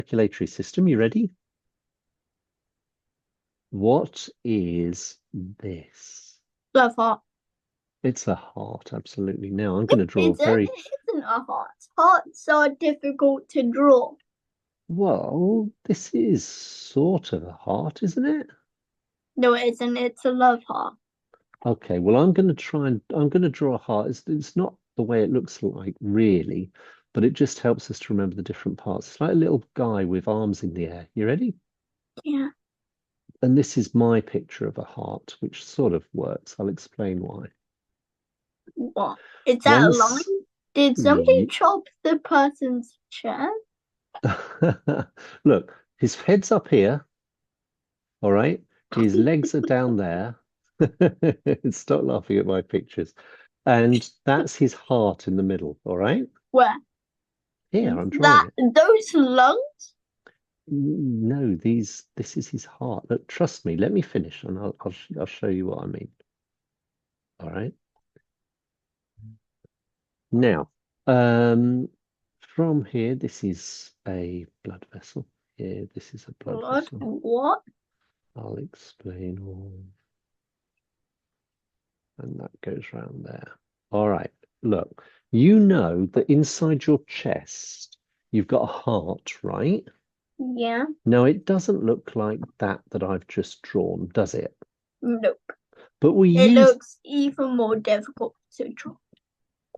circulatory system. You ready? What is this? Love heart. It's a heart, absolutely. Now I'm going to draw a It very isn't a heart. Hearts are difficult to draw. well. This is sort of a heart, isn't it? No, it isn't. It's a love heart. Okay, well, I'm going to draw a heart. It's not the way it looks like, really, but it just helps us to remember the different parts. It's like a little guy with arms in the air. You ready? Yeah. And this is my picture of a heart, which sort of works. I'll explain why. What? Is that a line? Once, Did somebody ye- chop the person's chair? look, his head's up here, all right? His legs are down there. Stop laughing at my pictures. And that's his heart in the middle, all right? Where? Here, I'm drawing That it. those lungs? No, this is his heart. Look, trust me, let me finish and I'll show you what I mean. All right. Now, from here, this is a blood vessel. Here, this is a blood Blood? vessel. What? I'll explain all, and that goes round there. All right. Look, you know that inside your chest, you've got a heart, right? Yeah. Now, it doesn't look like that I've just drawn, does it? Nope. But we It use looks even more difficult to draw.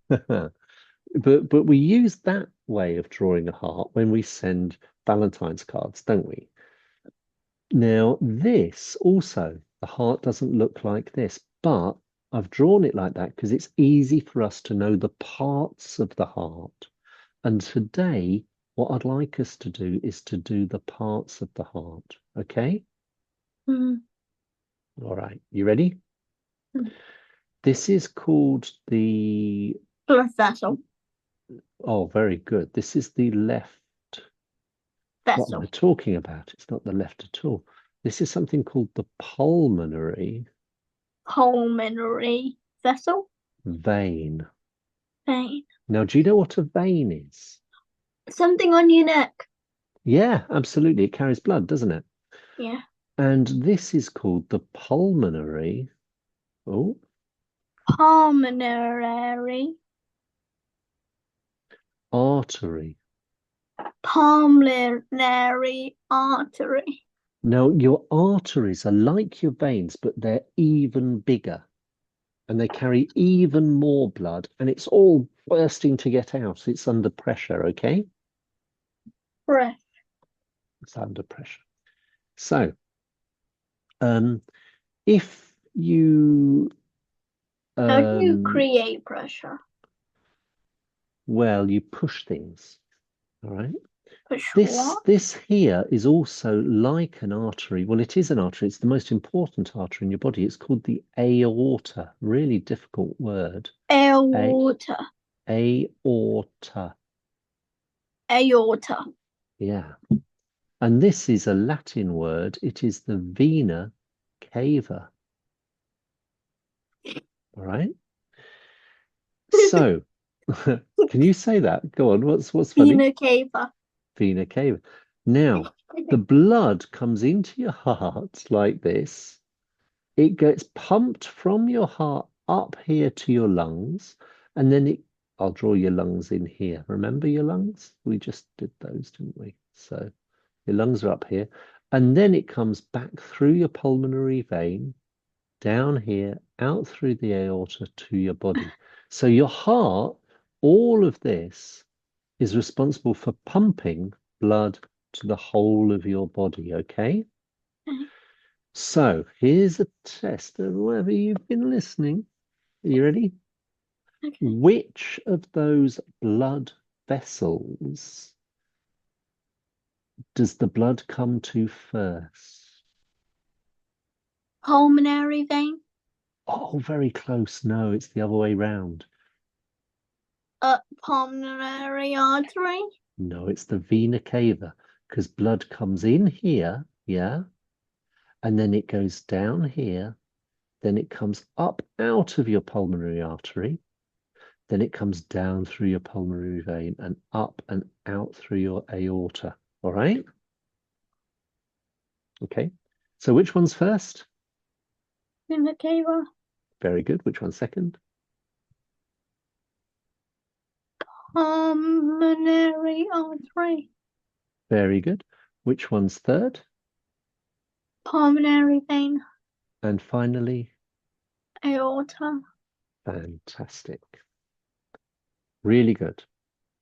but we use that way of drawing a heart when we send Valentine's cards, don't we? Now, this also, the heart doesn't look like this, but I've drawn it like that because it's easy for us to know the parts of the heart. And today, what I'd like us to do is to do the parts of the heart. Okay? Mm. All right. You ready? Mm. This is called the, Blood vessel. oh, very good. This is the left. What am I Vessel. talking about? It's not the left at all. This is something called the pulmonary Pulmonary vessel. vein. Vein. Now, do you know what a vein is? Something on your neck. Yeah, absolutely. It carries blood, doesn't it? Yeah. And this is called the pulmonary, oh, Pulmonary. artery. Pulmonary artery. Now, your arteries are like your veins, but they're even bigger and they carry even more blood, and it's all bursting to get out. It's under pressure, okay? Breath. It's under pressure. So, um, if you How do you um, create pressure? well, you push things, all right? Push This what? this here is also like an artery. Well, it is an artery. It's the most important artery in your body. It's called the aorta. Really difficult word. A Aorta. aorta. Aorta. Yeah. And this is a Latin word. It is the vena cava. All right. So, can you say that? Go on. What's funny? Vena cava. Vena cava. Now, the blood comes into your heart like this. It gets pumped from your heart up here to your lungs, and then I'll draw your lungs in here. Remember your lungs? We just did those, didn't we? So your lungs are up here, and then it comes back through your pulmonary vein, down here, out through the aorta to your body. So your heart, all of this is responsible for pumping blood to the whole of your body, okay? So here's a test of whether you've been listening. Are you ready? Okay. Which of those blood vessels does the blood come to first? Pulmonary vein. Oh, very close. No, it's the other way round. Pulmonary artery. No, it's the vena cava because blood comes in here, yeah, and then it goes down here, then it comes up out of your pulmonary artery, then it comes down through your pulmonary vein and up and out through your aorta. All right. Okay. So which one's first? Vena cava. Very good. Which one's second? Pulmonary artery. Very good. Which one's third? Pulmonary vein. And finally, Aorta. fantastic. Really good.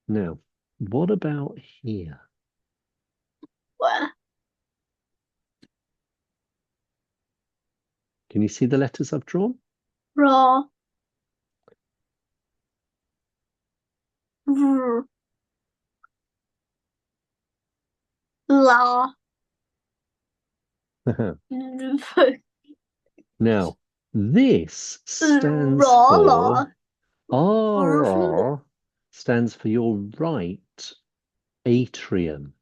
Now, what about here? Where? Can you see the letters I've drawn? Raw. R. La. Now, this stands Raw. for La. R stands for your right atrium.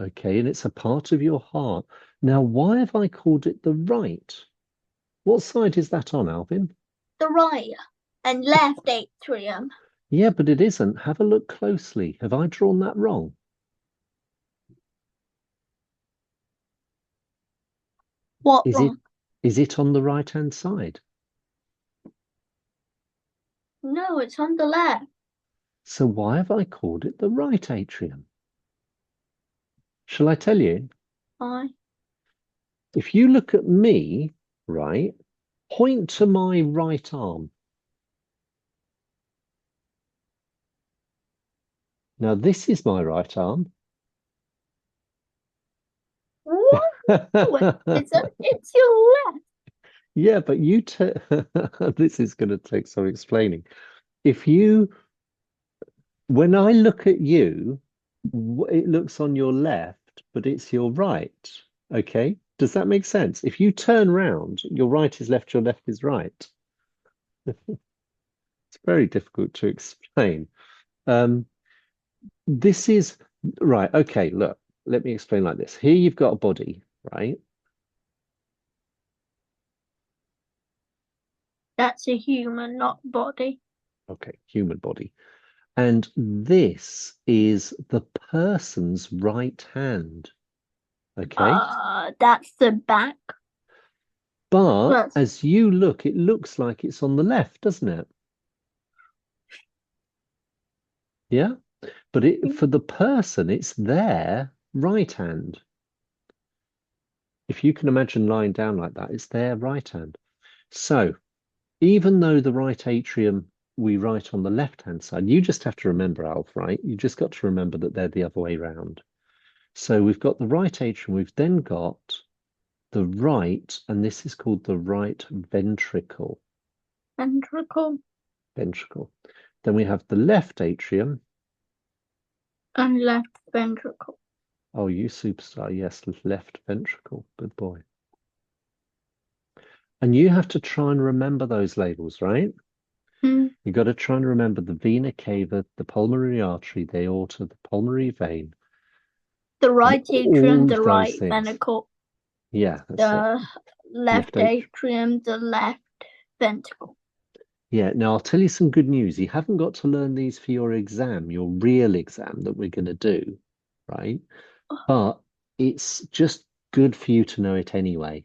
Okay, and it's a part of your heart. Now, why have I called it the right? What side is that on, Alvin? The right and left atrium. Yeah, but it isn't. Have a look closely. Have I drawn that wrong? What Is it wrong? is it on the right-hand side? No, it's on the left. So why have I called it the right atrium? Shall I tell you? I. If you look at me, right, point to my right arm. Now, this is my right arm. What? It's your left. Yeah, but you this is going to take some explaining. If you, when I look at you, it looks on your left, but it's your right. Okay? Does that make sense? If you turn round, your right is left, your left is right. It's very difficult to explain. Um, this is right. Okay, look, let me explain like this. Here you've got a body, right? That's a human, not body. Okay, human body. And this is the person's right hand. Okay. That's the back. But That's as you look, it looks like it's on the left, doesn't it? Yeah. But for the person, it's their right hand. If you can imagine lying down like that, it's their right hand. So even though the right atrium we write on the left-hand side, you just have to remember, Alf, right? You just got to remember that they're the other way round. So we've got the right atrium, we've then got the right, and this is called the right ventricle. ventricle Ventricle. Then we have the left atrium. and left ventricle. Oh, you superstar. Yes, left ventricle. Good boy. And you have to try and remember those labels, right? Hmm. You've got to try and remember the vena cava, the pulmonary artery, the aorta, the pulmonary vein, The and right atrium, all the of those right things. ventricle. Yeah, that's it. The Left left atrium. atrium, the left ventricle. Yeah, now I'll tell you some good news. You haven't got to learn these for your exam, your real exam that we're going to do, right? But it's just good for you to know it anyway.